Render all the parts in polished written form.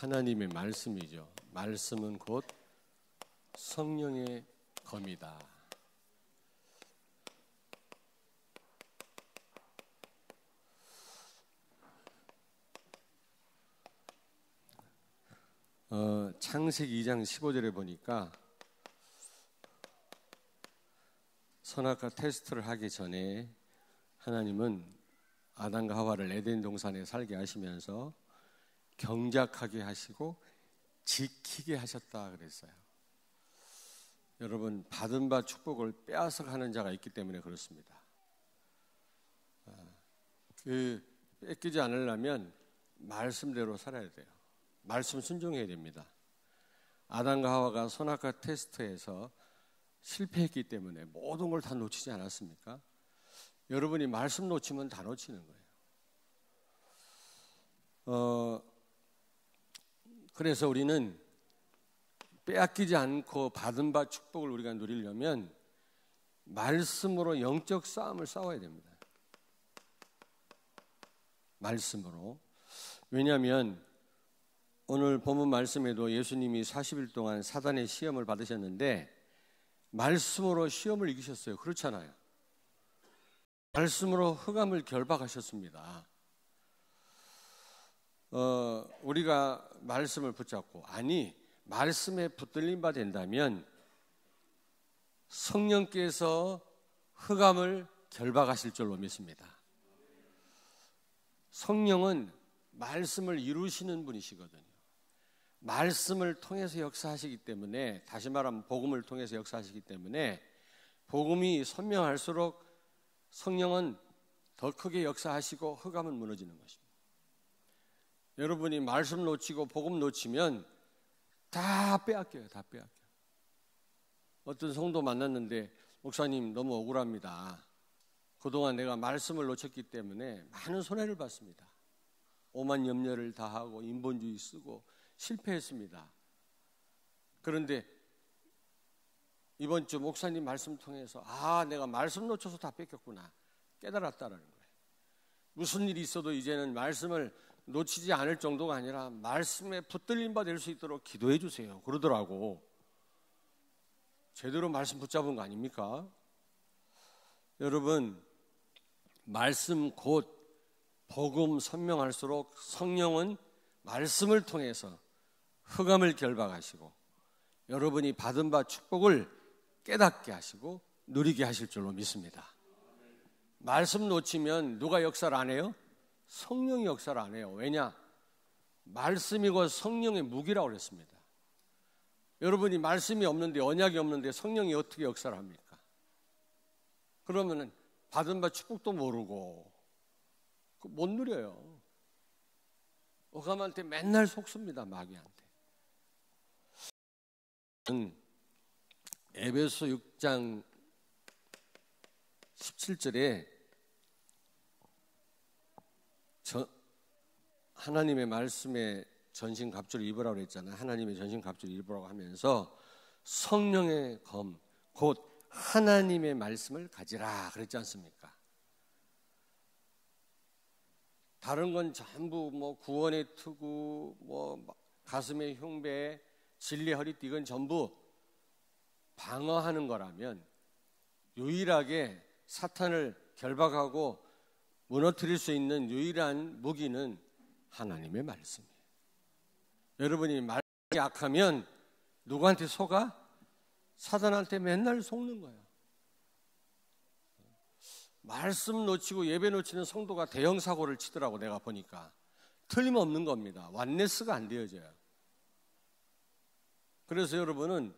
하나님의 말씀이죠. 말씀은 곧 성령의 검이다. 창세기 2장 15절에 보니까 선악과 테스트를 하기 전에 하나님은 아담과 하와를 에덴 동산에 살게 하시면서 경작하게 하시고 지키게 하셨다 그랬어요. 여러분, 받은 바 축복을 빼앗아가는 자가 있기 때문에 그렇습니다. 뺏기지 않으려면 말씀대로 살아야 돼요. 말씀 순종해야 됩니다. 아담과 하와가 선악과 테스트에서 실패했기 때문에 모든 걸 다 놓치지 않았습니까? 여러분이 말씀 놓치면 다 놓치는 거예요. 그래서 우리는 빼앗기지 않고 받은 바 축복을 우리가 누리려면 말씀으로 영적 싸움을 싸워야 됩니다. 말씀으로. 왜냐하면 오늘 본문 말씀에도 예수님이 40일 동안 사단의 시험을 받으셨는데 말씀으로 시험을 이기셨어요. 그렇잖아요. 말씀으로 흑암을 결박하셨습니다. 우리가 말씀을 붙잡고, 아니 말씀에 붙들린 바 된다면 성령께서 흑암을 결박하실 줄로 믿습니다. 성령은 말씀을 이루시는 분이시거든요. 말씀을 통해서 역사하시기 때문에, 다시 말하면 복음을 통해서 역사하시기 때문에 복음이 선명할수록 성령은 더 크게 역사하시고 흑암은 무너지는 것입니다. 여러분이 말씀 놓치고 복음 놓치면 다 빼앗겨요. 다 빼앗겨요. 어떤 성도 만났는데, 목사님 너무 억울합니다. 그동안 내가 말씀을 놓쳤기 때문에 많은 손해를 봤습니다. 오만 염려를 다하고 인본주의 쓰고 실패했습니다. 그런데 이번 주 목사님 말씀 통해서 내가 말씀 놓쳐서 다 뺏겼구나 깨달았다라는 거예요. 무슨 일이 있어도 이제는 말씀을 놓치지 않을 정도가 아니라 말씀에 붙들린 바 될 수 있도록 기도해 주세요 그러더라고. 제대로 말씀 붙잡은 거 아닙니까? 여러분, 말씀 곧 복음 선명할수록 성령은 말씀을 통해서 흑암을 결박하시고 여러분이 받은 바 축복을 깨닫게 하시고 누리게 하실 줄로 믿습니다. 말씀 놓치면 누가 역사를 안 해요? 성령이 역사를 안 해요. 왜냐? 말씀이고 성령의 무기라고 그랬습니다. 여러분이 말씀이 없는데, 언약이 없는데 성령이 어떻게 역사를 합니까? 그러면은 받은 바 축복도 모르고 못 누려요. 어감한테 맨날 속습니다. 마귀한테. 에베소 6장 17절에 하나님의 말씀에 전신갑주를 입으라고 그랬잖아요. 하나님의 전신갑주를 입으라고 하면서 성령의 검, 곧 하나님의 말씀을 가지라 그랬지 않습니까? 다른 건 전부 구원의 투구, 가슴의 흉배, 진리의 허리띠, 이건 전부 방어하는 거라면 유일하게 사탄을 결박하고 무너뜨릴 수 있는 유일한 무기는 하나님의 말씀이에요. 여러분이 말이 약하면 누구한테 속아? 사단한테 맨날 속는 거예요. 말씀 놓치고 예배 놓치는 성도가 대형 사고를 치더라고. 내가 보니까 틀림없는 겁니다. 완네스가 안 되어져요. 그래서 여러분은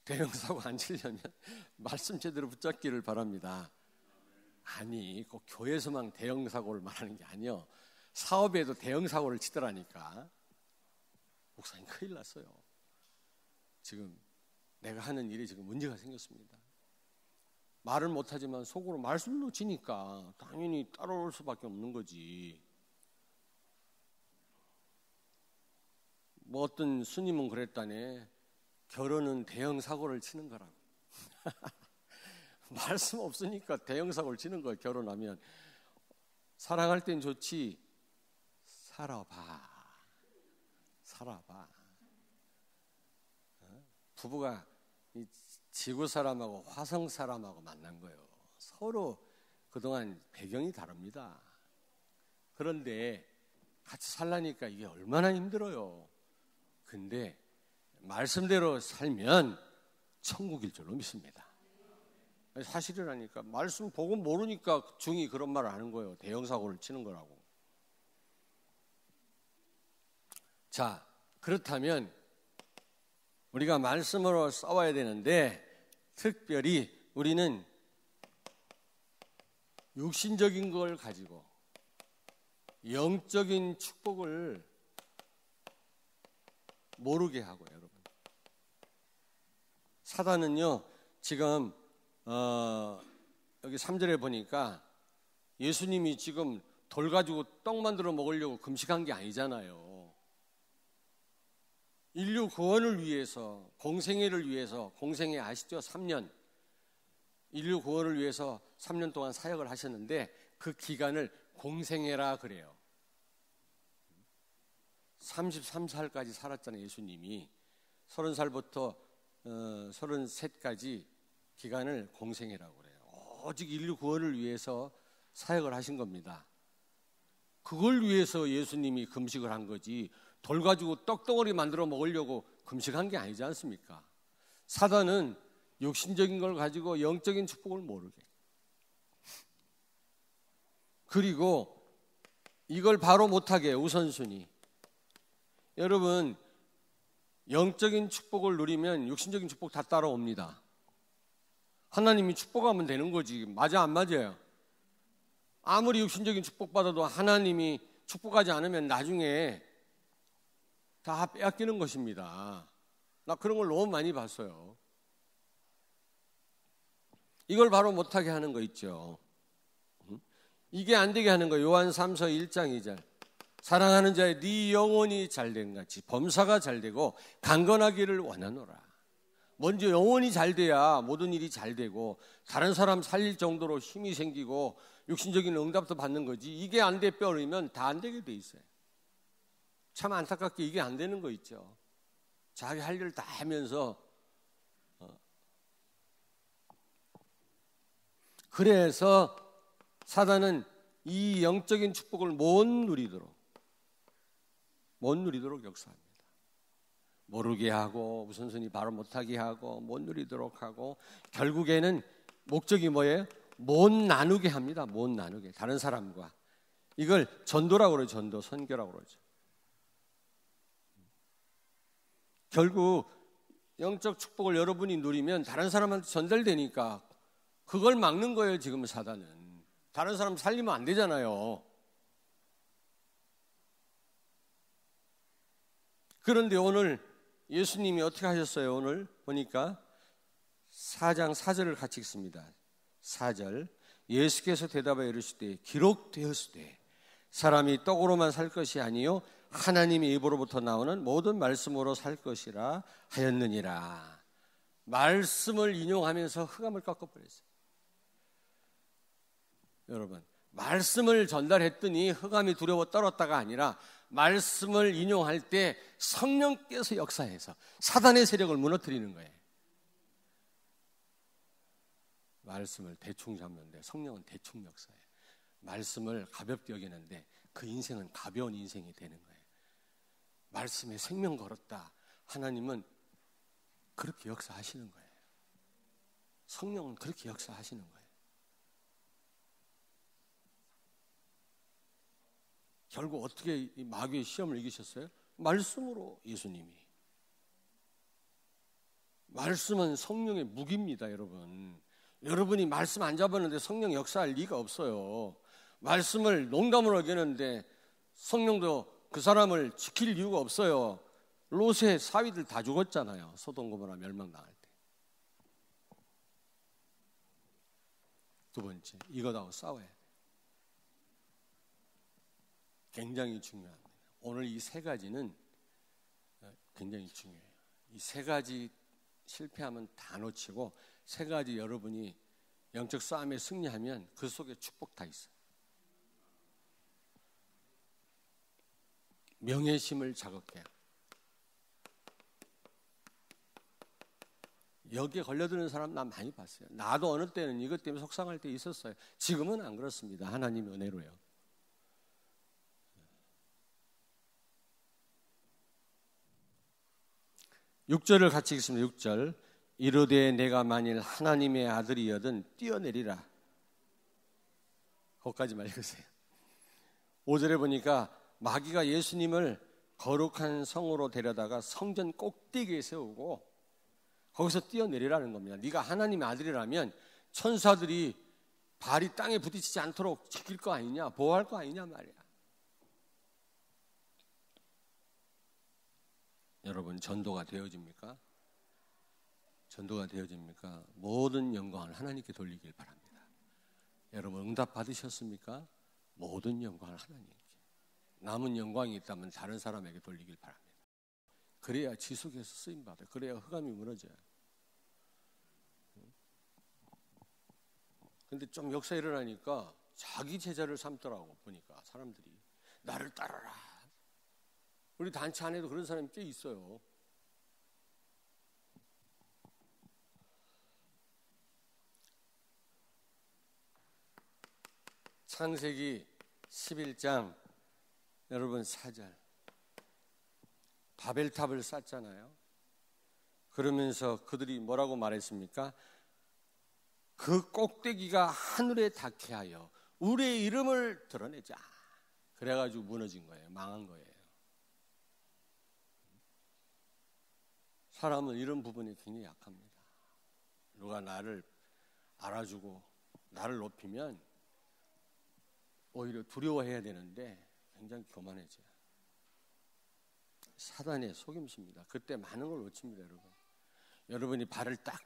대형 사고 안 치려면 말씀 제대로 붙잡기를 바랍니다. 아니, 꼭 교회에서만 대형 사고를 말하는 게 아니요. 사업에도 대형 사고를 치더라니까. 목사님 큰일 났어요. 지금 내가 하는 일이 지금 문제가 생겼습니다. 말을 못하지만 속으로 말씀을 놓치니까 당연히 따라올 수밖에 없는 거지. 어떤 스님은 그랬다네. 결혼은 대형 사고를 치는 거라고. 말씀 없으니까 대형 사고를 치는 거예요. 결혼하면. 사랑할 땐 좋지. 살아봐. 살아봐. 부부가 이 지구 사람하고 화성 사람하고 만난 거예요. 서로 그동안 배경이 다릅니다. 그런데 같이 살라니까 이게 얼마나 힘들어요. 근데 말씀대로 살면 천국일 줄로 믿습니다. 사실이라니까. 말씀 보고 모르니까 중이 그런 말을 하는 거예요. 대형사고를 치는 거라고. 자, 그렇다면 우리가 말씀으로 싸워야 되는데, 특별히 우리는 육신적인 걸 가지고 영적인 축복을 모르게 하고요, 여러분. 사단은요, 지금 여기 3절에 보니까 예수님이 지금 돌 가지고 떡 만들어 먹으려고 금식한 게 아니잖아요. 인류 구원을 위해서, 공생애를 위해서, 공생애 아시죠? 3년. 인류 구원을 위해서 3년 동안 사역을 하셨는데 그 기간을 공생애라 그래요. 33살까지 살았잖아요, 예수님이. 30살부터 33까지 기간을 공생애라고 그래요. 오직 인류 구원을 위해서 사역을 하신 겁니다. 그걸 위해서 예수님이 금식을 한 거지, 돌 가지고 떡덩어리 만들어 먹으려고 금식한 게 아니지 않습니까? 사단은 육신적인 걸 가지고 영적인 축복을 모르게, 그리고 이걸 바로 못하게 우선순위. 여러분, 영적인 축복을 누리면 육신적인 축복 다 따라옵니다. 하나님이 축복하면 되는 거지. 맞아, 안 맞아요? 아무리 육신적인 축복받아도 하나님이 축복하지 않으면 나중에 다 빼앗기는 것입니다. 나 그런 걸 너무 많이 봤어요. 이걸 바로 못하게 하는 거 있죠. 이게 안 되게 하는 거. 요한 3서 1장 2절. 사랑하는 자의 네 영혼이 잘된 같이 범사가 잘되고 강건하기를 원하노라. 먼저 영혼이 잘돼야 모든 일이 잘되고 다른 사람 살릴 정도로 힘이 생기고 육신적인 응답도 받는 거지. 이게 안 돼 뼈리면 다 안 되게 돼 있어요. 참 안타깝게 이게 안 되는 거 있죠. 자기 할 일을 다 하면서 그래서 사단은 이 영적인 축복을 못 누리도록 역사합니다. 모르게 하고 우선순위 바로 못하게 하고 못 누리도록 하고, 결국에는 목적이 뭐예요? 못 나누게 합니다. 못 나누게, 다른 사람과. 이걸 전도라고 그러죠. 전도, 선교라고 그러죠. 결국 영적 축복을 여러분이 누리면 다른 사람한테 전달되니까 그걸 막는 거예요. 지금 사단은. 다른 사람 살리면 안 되잖아요. 그런데 오늘 예수님이 어떻게 하셨어요? 오늘 보니까 4장 4절을 같이 읽습니다. 4절. 예수께서 대답하여 이르시되 기록되었으되 사람이 떡으로만 살 것이 아니요 하나님의 입으로부터 나오는 모든 말씀으로 살 것이라 하였느니라. 말씀을 인용하면서 흑암을 꺾어버렸어요. 여러분, 말씀을 전달했더니 흑암이 두려워 떨었다가 아니라 말씀을 인용할 때 성령께서 역사해서 사단의 세력을 무너뜨리는 거예요. 말씀을 대충 잡는데 성령은 대충 역사해요. 말씀을 가볍게 여기는데 그 인생은 가벼운 인생이 되는 거예요. 말씀에 생명 걸었다. 하나님은 그렇게 역사하시는 거예요. 성령은 그렇게 역사하시는 거예요. 결국 어떻게 이 마귀의 시험을 이기셨어요? 말씀으로. 예수님이. 말씀은 성령의 무기입니다, 여러분. 여러분이 말씀 안 잡았는데 성령 역사할 리가 없어요. 말씀을 농담으로 여기는데 성령도 그 사람을 지킬 이유가 없어요. 롯의 사위들 다 죽었잖아요. 소돔 고모라 멸망당할 때. 두 번째, 이거하고 싸워야 돼요. 굉장히 중요합니다. 오늘 이 세 가지는 굉장히 중요해요. 이 세 가지 실패하면 다 놓치고, 세 가지 여러분이 영적 싸움에 승리하면 그 속에 축복 다 있어요. 명예심을 자극해요. 여기에 걸려드는 사람 난 많이 봤어요. 나도 어느 때는 이것 때문에 속상할 때 있었어요. 지금은 안 그렇습니다. 하나님의 은혜로요. 6절을 같이 읽습니다. 6절. 이르되 내가 만일 하나님의 아들이여든 뛰어내리라. 거기까지만 읽으세요. 5절에 보니까 마귀가 예수님을 거룩한 성으로 데려다가 성전 꼭대기에 세우고 거기서 뛰어내리라는 겁니다. 네가 하나님의 아들이라면 천사들이 발이 땅에 부딪히지 않도록 지킬 거 아니냐, 보호할 거 아니냐 말이야. 여러분, 전도가 되어집니까? 전도가 되어집니까? 모든 영광을 하나님께 돌리길 바랍니다. 여러분, 응답 받으셨습니까? 모든 영광을 하나님께. 남은 영광이 있다면 다른 사람에게 돌리길 바랍니다. 그래야 지속해서 쓰임받아요. 그래야 흑암이 무너져요. 근데 좀 역사 일어나니까 자기 제자를 삼더라고. 보니까 사람들이 나를 따라라. 우리 단체 안에도 그런 사람이 꽤 있어요. 창세기 11장 여러분 4절. 바벨탑을 쌓잖아요. 그러면서 그들이 뭐라고 말했습니까? 그 꼭대기가 하늘에 닿게 하여 우리의 이름을 드러내자. 그래가지고 무너진 거예요. 망한 거예요. 사람은 이런 부분이 굉장히 약합니다. 누가 나를 알아주고 나를 높이면 오히려 두려워해야 되는데 굉장히 교만해져요. 사단의 속임수입니다. 그때 많은 걸 놓칩니다, 여러분. 여러분이 발을 딱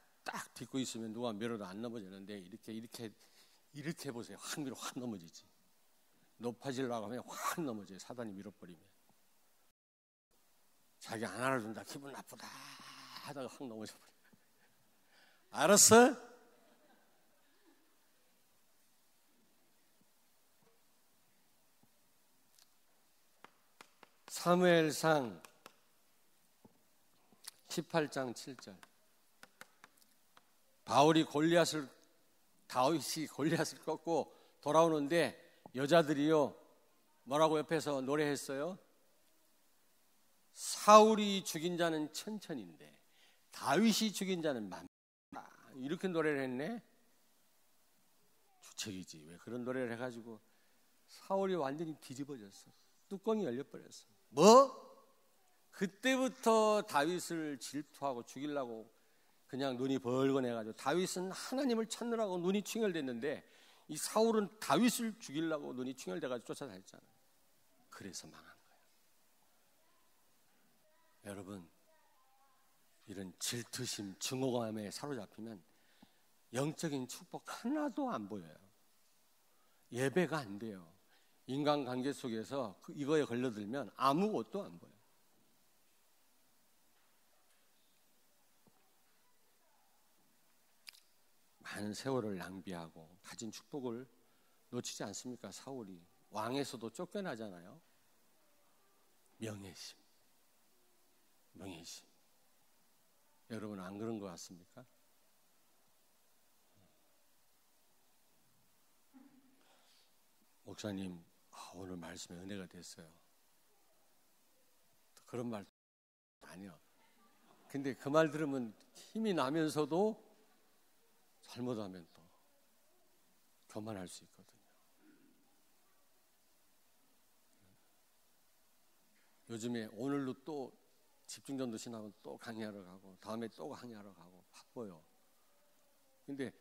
딛고 있으면 누가 밀어도 안 넘어지는데 이렇게 보세요. 확 밀어 확 넘어지지. 높아지려고 하면 확 넘어져요. 사단이 밀어버리면. 자기 안 알아준다, 기분 나쁘다 하다가 확 넘어져 버려요. 알았어? 사무엘상 18장 7절. 다윗이 골리앗을 꺾고 돌아오는데 여자들이요 뭐라고 옆에서 노래했어요? 사울이 죽인 자는 천천인데 다윗이 죽인 자는 만만하다. 이렇게 노래를 했네. 주책이지. 왜 그런 노래를 해가지고 사울이 완전히 뒤집어졌어. 뚜껑이 열려버렸어. 뭐? 그때부터 다윗을 질투하고 죽이려고 그냥 눈이 벌건해가지고 다윗은 하나님을 찾느라고 눈이 충혈됐는데 이 사울은 다윗을 죽이려고 눈이 충혈돼가지고 쫓아다녔잖아요. 그래서 망한 거예요. 여러분, 이런 질투심, 증오감에 사로잡히면 영적인 축복 하나도 안 보여요. 예배가 안 돼요. 인간관계 속에서 이거에 걸려들면 아무것도 안 보여요. 많은 세월을 낭비하고 가진 축복을 놓치지 않습니까? 사울이 왕에서도 쫓겨나잖아요. 명예심. 여러분 안 그런 것 같습니까? 목사님, 오늘 말씀에 은혜가 됐어요. 그런 말 아니요. 근데 그 말 들으면 힘이 나면서도 잘못하면 또 교만할 수 있거든요. 요즘에 오늘로 또 집중전도 신학원 또 강의하러 가고 다음에 또 강의하러 가고 바빠요. 근데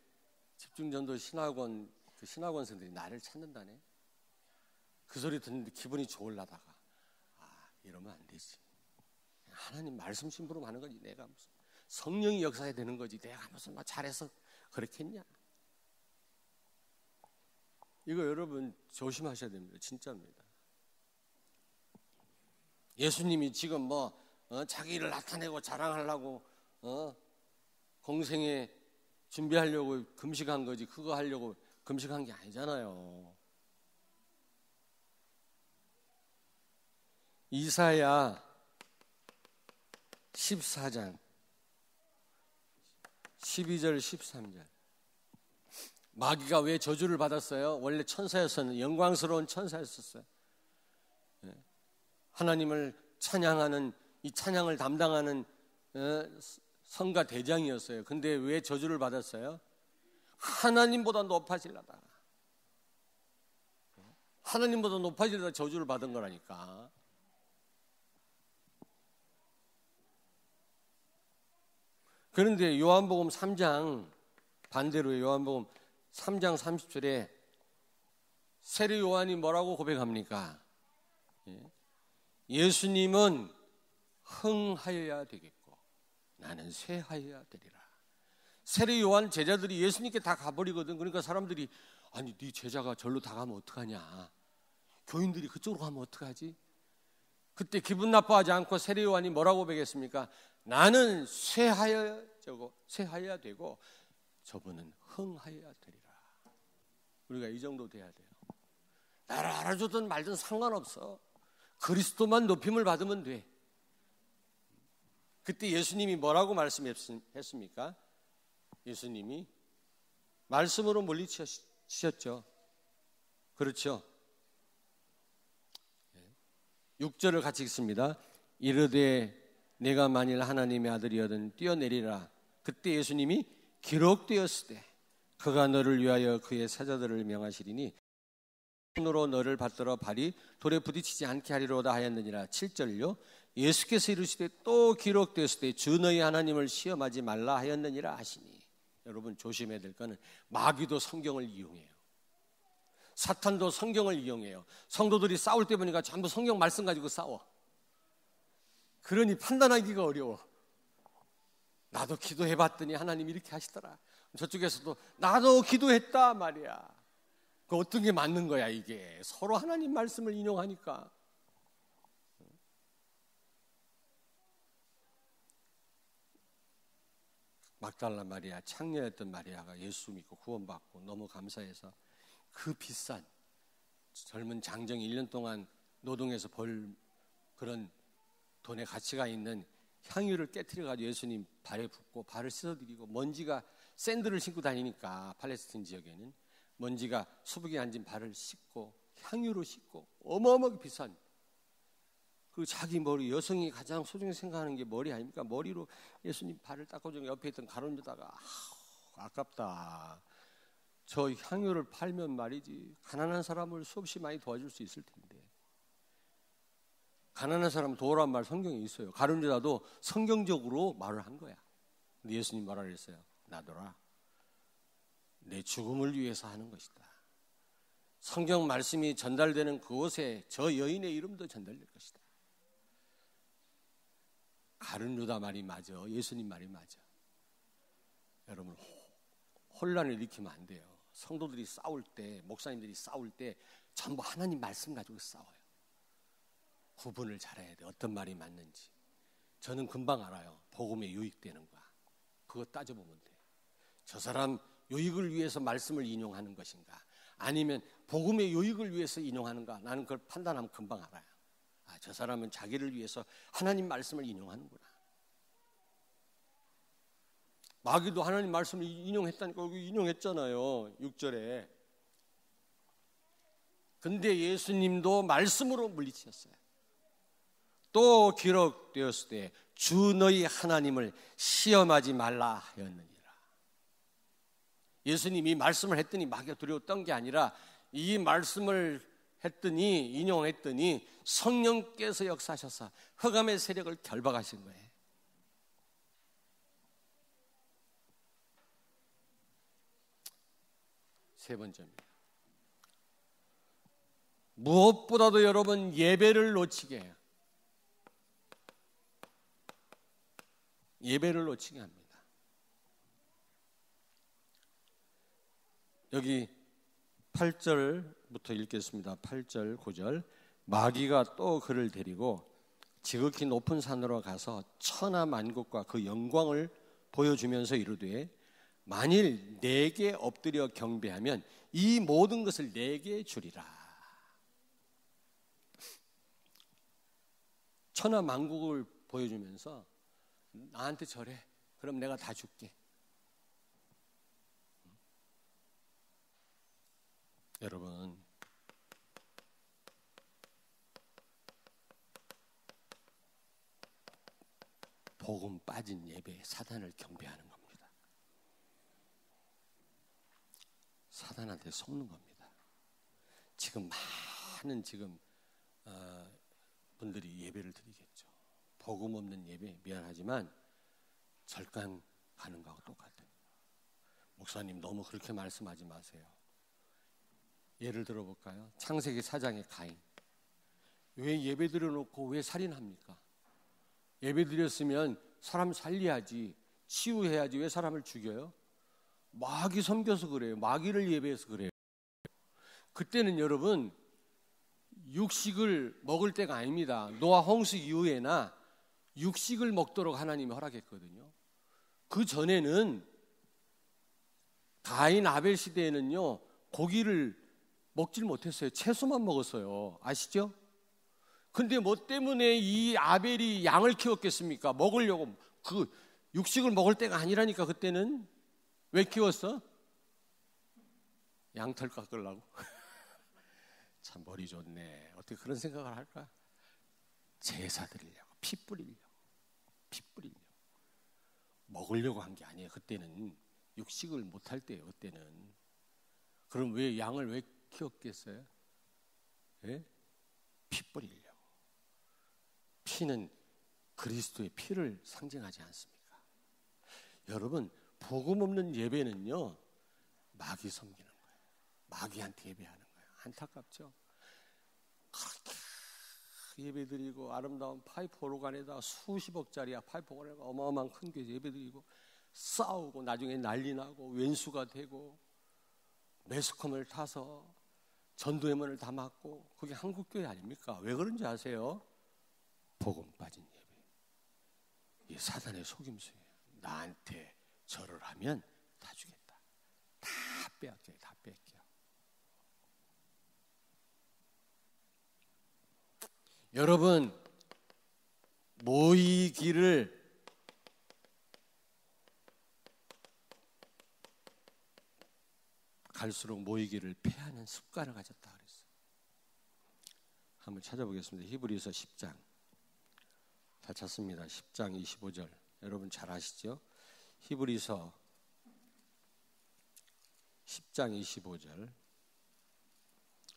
집중전도 신학원 그 신학원생들이 나를 찾는다네. 그 소리 듣는데 기분이 좋으려다가 이러면 안 되지. 하나님 말씀 심부름 하는 거지. 내가 무슨 성령이 역사해야 되는 거지. 내가 무슨 잘해서 그렇겠냐. 이거 여러분 조심하셔야 됩니다. 진짜입니다. 예수님이 지금 자기를 나타내고 자랑하려고 공생에 준비하려고 금식한 거지 그거 하려고 금식한 게 아니잖아요. 이사야 14장 12절 13절. 마귀가 왜 저주를 받았어요? 원래 천사였었는데, 영광스러운 천사였었어요. 하나님을 찬양하는, 이 찬양을 담당하는 성가 대장이었어요. 근데 왜 저주를 받았어요? 하나님보다 높아지려다. 하나님보다 높아지려다 저주를 받은 거라니까. 그런데 요한복음 3장, 반대로 요한복음 3장 30절에 세례 요한이 뭐라고 고백합니까? 예수님은 흥하여야 되겠고 나는 쇠하여야 되리라. 세례 요한 제자들이 예수님께 다 가버리거든. 그러니까 사람들이, 아니 네 제자가 절로 다 가면 어떡하냐, 교인들이 그쪽으로 가면 어떡하지? 그때 기분 나빠하지 않고 세례 요한이 뭐라고 고백했습니까? 나는 쇠하여야 되고 저분은 흥하여야 되리라. 우리가 이 정도 돼야 돼요. 나를 알아주든 말든 상관없어. 그리스도만 높임을 받으면 돼. 그때 예수님이 뭐라고 말씀했습니까? 예수님이 말씀으로 물리치셨죠. 그렇죠. 6절을 같이 읽습니다. 이르되 내가 만일 하나님의 아들이거든 뛰어내리라. 그때 예수님이 기록되었으되 그가 너를 위하여 그의 사자들을 명하시리니 손으로 너를 받들어 발이 돌에 부딪히지 않게 하리로다 하였느니라. 7절요. 예수께서 이르시되 또 기록되었으되 주 너희 하나님을 시험하지 말라 하였느니라 하시니. 여러분 조심해야 될 거는 마귀도 성경을 이용해요. 사탄도 성경을 이용해요. 성도들이 싸울 때 보니까 전부 성경 말씀 가지고 싸워. 그러니 판단하기가 어려워. 나도 기도해봤더니 하나님이 이렇게 하시더라. 저쪽에서도 나도 기도했다 말이야. 그 어떤 게 맞는 거야 이게. 서로 하나님 말씀을 인용하니까. 막달라 마리아, 창녀였던 마리아가 예수 믿고 구원받고 너무 감사해서 그 비싼 젊은 장정이 1년 동안 노동해서 벌 그런 돈의 가치가 있는 향유를 깨트려가지고 예수님 발에 붓고 발을 씻어드리고, 먼지가 샌들을 신고 다니니까 팔레스틴 지역에는 먼지가 수북에 앉은 발을 씻고 향유로 씻고, 어마어마하게 비싼 그 자기 머리, 여성이 가장 소중히 생각하는 게 머리 아닙니까? 머리로 예수님 발을 닦아주고 옆에 있던 가룟 유다가 아깝다. 저 향유를 팔면 말이지 가난한 사람을 수없이 많이 도와줄 수 있을 텐데. 가난한 사람 도우란 말 성경에 있어요. 가룟 유다도 성경적으로 말을 한 거야. 근데 예수님 뭐라 그랬어요? 놔둬라. 내 죽음을 위해서 하는 것이다. 성경 말씀이 전달되는 그곳에 저 여인의 이름도 전달될 것이다. 가룟 유다 말이 맞아. 예수님 말이 맞아. 여러분 혼란을 일으키면 안 돼요. 성도들이 싸울 때, 목사님들이 싸울 때 전부 하나님 말씀 가지고 싸워요. 구분을 잘해야 돼. 어떤 말이 맞는지. 저는 금방 알아요. 복음에 유익되는 거야. 그거 따져보면 돼. 저 사람 유익을 위해서 말씀을 인용하는 것인가, 아니면 복음의 유익을 위해서 인용하는가, 나는 그걸 판단하면 금방 알아요. 아, 저 사람은 자기를 위해서 하나님 말씀을 인용하는구나. 마귀도 하나님 말씀을 인용했다니까. 여기 인용했잖아요. 6절에. 근데 예수님도 말씀으로 물리치셨어요. 또 기록되었을 때 주 너희 하나님을 시험하지 말라 하였느니라. 예수님이 말씀을 했더니 마귀가 두려웠던 게 아니라, 이 말씀을 했더니, 인용했더니 성령께서 역사하셔서 흑암의 세력을 결박하신 거예요. 세 번째입니다. 무엇보다도 여러분 예배를 놓치게 해요. 예배를 놓치게 합니다. 여기 8절부터 읽겠습니다. 8절 9절. 마귀가 또 그를 데리고 지극히 높은 산으로 가서 천하 만국과 그 영광을 보여주면서 이르되 만일 내게 엎드려 경배하면 이 모든 것을 내게 주리라. 천하 만국을 보여주면서 나한테 절해. 그럼 내가 다 줄게. 여러분, 복음 빠진 예배에 사단을 경배하는 겁니다. 사단한테 속는 겁니다. 지금 많은 분들이 예배를 드리겠죠. 복음 없는 예배, 미안하지만 절간 가는 거하고 똑같아요. 목사님 너무 그렇게 말씀하지 마세요. 예를 들어볼까요? 창세기 4장의 가인. 왜 예배 드려놓고 왜 살인합니까? 예배 드렸으면 사람 살려야지, 치유해야지 왜 사람을 죽여요? 마귀 섬겨서 그래요. 마귀를 예배해서 그래요. 그때는 여러분 육식을 먹을 때가 아닙니다. 노아 홍수 이후에나 육식을 먹도록 하나님이 허락했거든요. 그 전에는 가인 아벨 시대에는요 고기를 먹질 못했어요. 채소만 먹었어요. 아시죠? 근데 뭐 때문에 이 아벨이 양을 키웠겠습니까? 먹으려고. 그 육식을 먹을 때가 아니라니까. 그때는 왜 키웠어? 양털 깎으려고. 참 머리 좋네. 어떻게 그런 생각을 할까? 제사 드리려고, 피 뿌리려고. 먹으려고 한 게 아니에요. 그때는 육식을 못할 때예요. 그때는. 그럼 왜 양을 왜 키웠겠어요? 예? 피 뿌리려고. 피는 그리스도의 피를 상징하지 않습니까? 여러분, 복음 없는 예배는요 마귀 섬기는 거예요. 마귀한테 예배하는 거예요. 안타깝죠? 그렇게 예배드리고 아름다운 파이프 오르간에다 수십억짜리 파이프 오르간에다 어마어마한 큰 교회 예배드리고 싸우고 나중에 난리 나고 왼수가 되고 매스컴을 타서 전도의 문을 다 막고. 그게 한국교회 아닙니까? 왜 그런지 아세요? 복음 빠진 예배. 이게 사단의 속임수예요. 나한테 절을 하면 다 주겠다. 다 빼앗겨요. 다 뺏겨. 여러분, 모이기를 갈수록 모이기를 패하는 습관을 가졌다 그랬어요. 한번 찾아보겠습니다. 히브리서 10장. 다 찾습니다. 10장 25절. 여러분 잘 아시죠? 히브리서 10장 25절.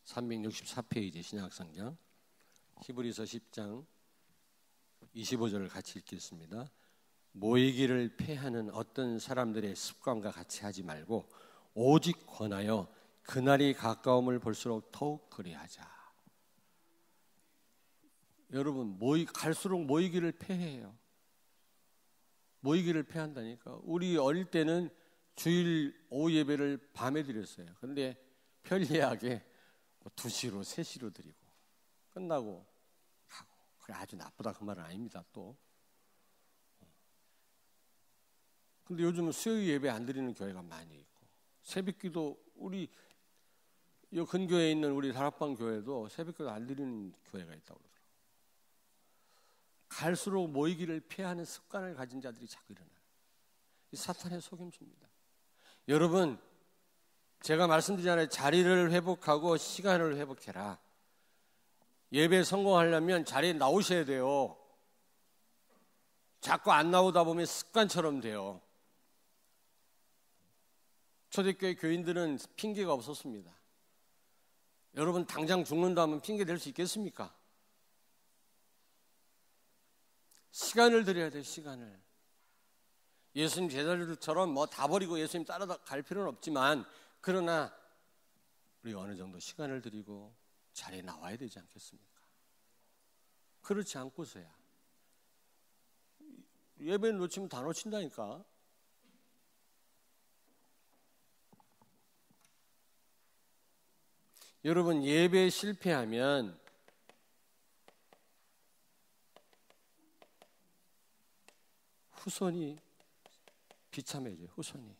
364페이지 신약성경. 히브리서 10장 25절을 같이 읽겠습니다. 모이기를 패하는 어떤 사람들의 습관과 같이 하지 말고 오직 권하여 그날이 가까움을 볼수록 더욱 그리하자. 여러분, 갈수록 모이기를 패해요. 모이기를 패한다니까. 우리 어릴 때는 주일 오후 예배를 밤에 드렸어요. 근데 편리하게 2시로 3시로 드리고 끝나고 가고. 그래, 아주 나쁘다 그 말은 아닙니다. 또 근데 요즘은 수요일 예배 안 드리는 교회가 많이 있고, 새벽기도 우리 이 근교에 있는 우리 다락방 교회도 새벽기도 안 드리는 교회가 있다고 그러더라고요. 갈수록 모이기를 피하는 습관을 가진 자들이 자꾸 일어나요. 이 사탄의 속임수입니다. 여러분, 제가 말씀드리잖아요. 자리를 회복하고 시간을 회복해라. 예배 성공하려면 자리에 나오셔야 돼요. 자꾸 안 나오다 보면 습관처럼 돼요. 초대교회 교인들은 핑계가 없었습니다. 여러분, 당장 죽는다면 핑계 댈 수 있겠습니까? 시간을 드려야 돼요. 시간을. 예수님 제자들처럼 뭐 다 버리고 예수님 따라갈 필요는 없지만, 그러나 우리 어느 정도 시간을 드리고 자리에 나와야 되지 않겠습니까? 그렇지 않고서야 예배를 놓치면 다 놓친다니까. 여러분, 예배에 실패하면 후손이 비참해져요. 후손이.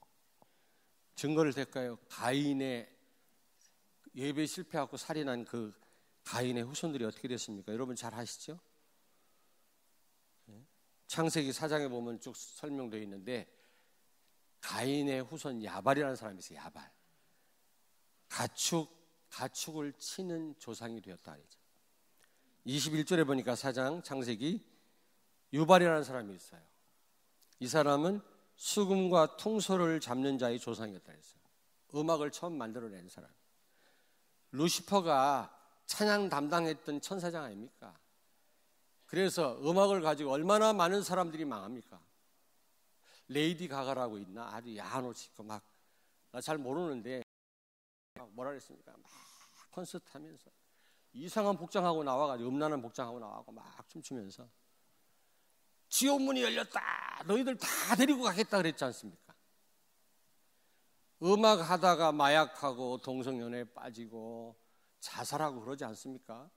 증거를 댈까요? 가인의 예배 실패하고 살인한 그 가인의 후손들이 어떻게 됐습니까? 여러분 잘 아시죠? 창세기 4장에 보면 쭉 설명되어 있는데, 가인의 후손 야발이라는 사람이 있어요. 야발. 가축 가축을 치는 조상이 되었다. 21절에 보니까 4장 창세기 유발이라는 사람이 있어요. 이 사람은 수금과 퉁소를 잡는 자의 조상이었다 했어요. 음악을 처음 만들어낸 사람. 루시퍼가 찬양 담당했던 천사장 아닙니까? 그래서 음악을 가지고 얼마나 많은 사람들이 망합니까? 레이디 가가라고 있나? 아주 야한 옷 입고 막, 나 잘 모르는데 뭐라 그랬습니까? 막 콘서트 하면서 이상한 복장하고 나와가지고 음란한 복장하고 나와고 막 춤추면서 지옥 문이 열렸다, 너희들 다 데리고 가겠다 그랬지 않습니까? 음악 하다가 마약하고 동성연애에 빠지고 자살하고 그러지 않습니까?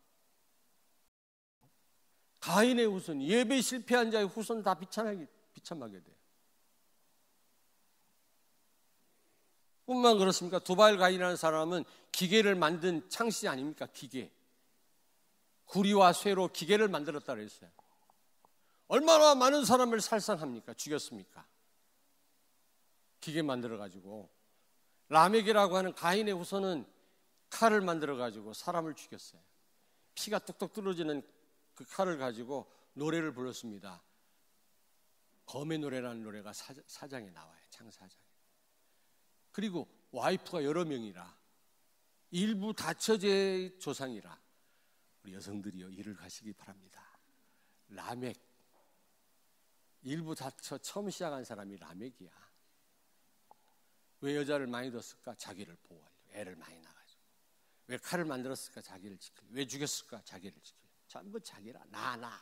가인의 후손, 예배 실패한 자의 후손 다 비참하게 돼요. 뿐만 그렇습니까? 두발 가인이라는 사람은 기계를 만든 창시 아닙니까? 기계. 구리와 쇠로 기계를 만들었다 그랬어요. 얼마나 많은 사람을 살상합니까? 죽였습니까? 기계 만들어가지고. 라멕이라고 하는 가인의 후손은 칼을 만들어가지고 사람을 죽였어요. 피가 뚝뚝 떨어지는 그 칼을 가지고 노래를 불렀습니다. 검의 노래라는 노래가 사장에 나와요. 창사장에. 그리고 와이프가 여러 명이라 일부 다처제의 조상이라 우리 여성들이요 일을 가시기 바랍니다. 라멕 일부 다처 처음 시작한 사람이 라멕이야. 왜 여자를 많이 뒀을까? 자기를 보호하려고. 애를 많이 낳아가지고. 왜 칼을 만들었을까? 자기를 지키려고. 왜 죽였을까? 자기를 지키려고. 전부 자기라. 나.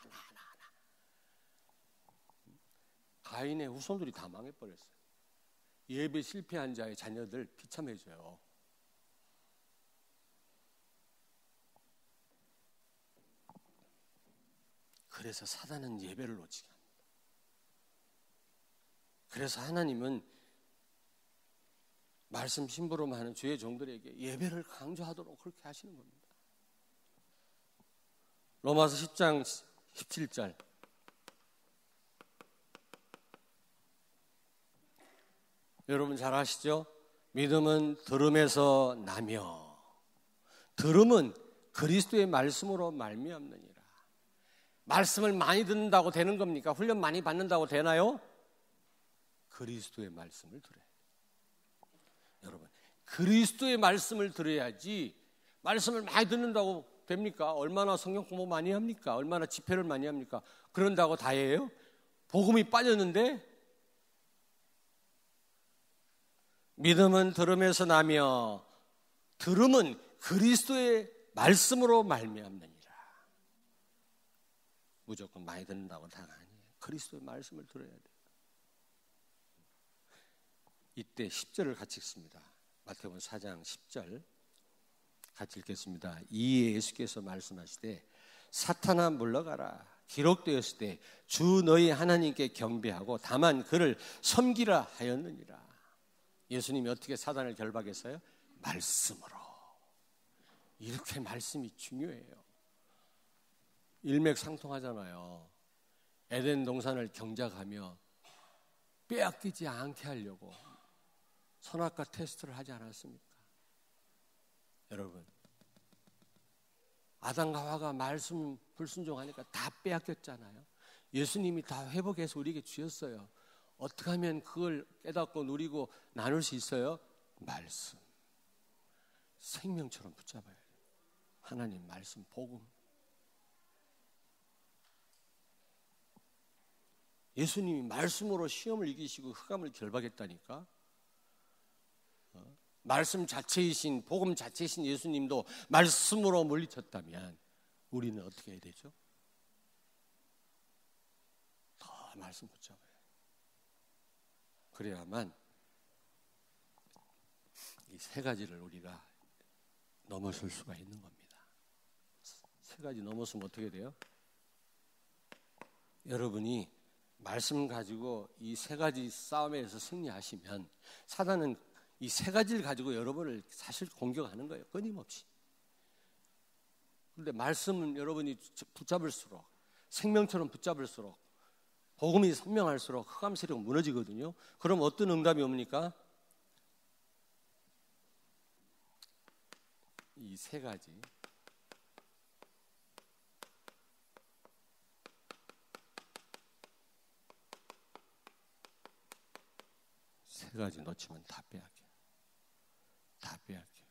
가인의 후손들이 다 망해버렸어요. 예배 실패한 자의 자녀들 비참해져요. 그래서 사단은 예배를 놓치게 합니다. 그래서 하나님은 말씀 심부름 하는 주의 종들에게 예배를 강조하도록 그렇게 하시는 겁니다. 로마서 10장 17절 여러분 잘 아시죠? 믿음은 들음에서 나며 들음은 그리스도의 말씀으로 말미암느니라. 말씀을 많이 듣는다고 되는 겁니까? 훈련 많이 받는다고 되나요? 그리스도의 말씀을 들어야 돼요. 여러분 그리스도의 말씀을 들어야지 말씀을 많이 듣는다고 됩니까? 얼마나 성경 공부 많이 합니까? 얼마나 집회를 많이 합니까? 그런다고 다예요? 복음이 빠졌는데 믿음은 들음에서 나며 들음은 그리스도의 말씀으로 말미암느니라. 무조건 많이 듣는다고 다가 아니에요. 그리스도의 말씀을 들어야 돼요. 이때 10절을 같이 읽습니다. 마태복음 4장 10절 같이 읽겠습니다. 이에 예수께서 말씀하시되 사탄아 물러가라. 기록되었을 때 주 너희 하나님께 경배하고 다만 그를 섬기라 하였느니라. 예수님이 어떻게 사단을 결박했어요? 말씀으로. 이렇게 말씀이 중요해요. 일맥상통하잖아요. 에덴 동산을 경작하며 빼앗기지 않게 하려고 선악과 테스트를 하지 않았습니까? 여러분 아담과 하와가 말씀 불순종하니까 다 빼앗겼잖아요. 예수님이 다 회복해서 우리에게 주셨어요. 어떻게 하면 그걸 깨닫고 누리고 나눌 수 있어요? 말씀. 생명처럼 붙잡아야 돼요. 하나님 말씀, 복음. 예수님이 말씀으로 시험을 이기시고 흑암을 결박했다니까. 말씀 자체이신, 복음 자체이신 예수님도 말씀으로 물리쳤다면 우리는 어떻게 해야 되죠? 더 말씀 붙잡아요. 그래야만 이 세 가지를 우리가 넘어설 수가 있는 겁니다. 세 가지 넘었으면 어떻게 돼요? 여러분이 말씀 가지고 이 세 가지 싸움에서 승리하시면 사단은 이 세 가지를 가지고 여러분을 사실 공격하는 거예요. 끊임없이. 그런데 말씀은 여러분이 붙잡을수록 생명처럼 붙잡을수록 복음이 선명할수록 흑암 세력은 무너지거든요. 그럼 어떤 응답이 옵니까? 이 세 가지 놓치면 다 빼앗겨. 다 빼앗겨.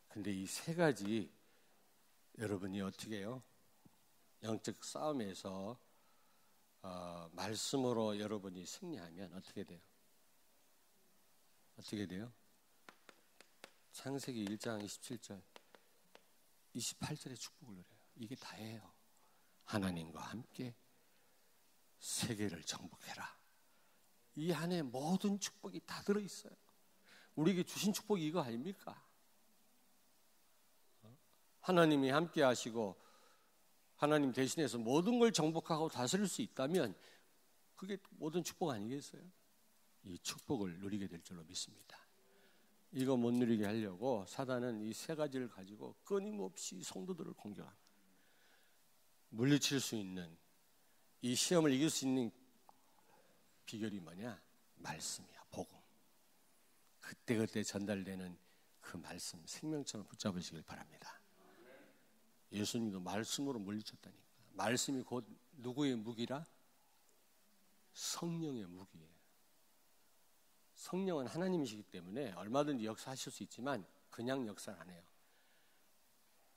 근데 이 세 가지 여러분이 어떻게 해요? 영적 싸움에서 말씀으로 여러분이 승리하면 어떻게 돼요? 어떻게 돼요? 창세기 1장 27절 28절의 축복을 누려요. 이게 다예요. 하나님과 함께 세계를 정복해라. 이 안에 모든 축복이 다 들어있어요. 우리에게 주신 축복이 이거 아닙니까? 하나님이 함께 하시고 하나님 대신해서 모든 걸 정복하고 다스릴 수 있다면 그게 모든 축복 아니겠어요? 이 축복을 누리게 될 줄로 믿습니다. 이거 못 누리게 하려고 사단은 이 세 가지를 가지고 끊임없이 성도들을 공격합니다. 물리칠 수 있는 이 시험을 이길 수 있는 비결이 뭐냐? 말씀이야, 복음. 그때그때 전달되는 그 말씀, 생명처럼 붙잡으시길 바랍니다. 예수님도 말씀으로 물리쳤다니까. 말씀이 곧 누구의 무기라? 성령의 무기예요. 성령은 하나님이시기 때문에 얼마든지 역사하실 수 있지만 그냥 역사를 안 해요.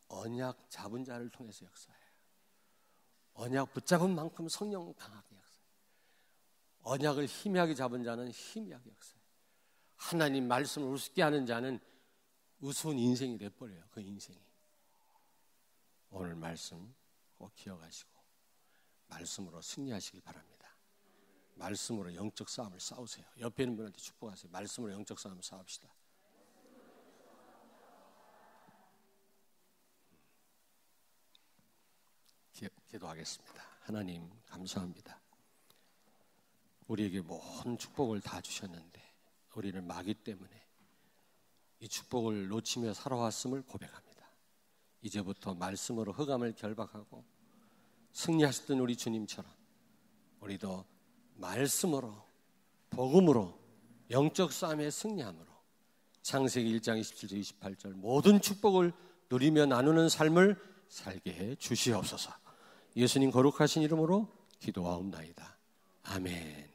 언약 잡은 자를 통해서 역사해요. 언약 붙잡은 만큼 성령은 강하게 역사해요. 언약을 희미하게 잡은 자는 희미하게 역사해요. 하나님 말씀을 우습게 하는 자는 우스운 인생이 돼버려요. 그 인생이. 오늘 말씀 꼭 기억하시고 말씀으로 승리하시길 바랍니다. 말씀으로 영적 싸움을 싸우세요. 옆에 있는 분한테 축복하세요. 말씀으로 영적 싸움을 싸웁시다. 기도하겠습니다. 하나님 감사합니다. 우리에게 모든 축복을 다 주셨는데 우리는 마귀 때문에 이 축복을 놓치며 살아왔음을 고백합니다. 이제부터 말씀으로 흑암을 결박하고 승리하셨던 우리 주님처럼 우리도 말씀으로 복음으로 영적 싸움에 승리함으로 창세기 1장 27절 28절 모든 축복을 누리며 나누는 삶을 살게 해 주시옵소서. 예수님 거룩하신 이름으로 기도하옵나이다. 아멘.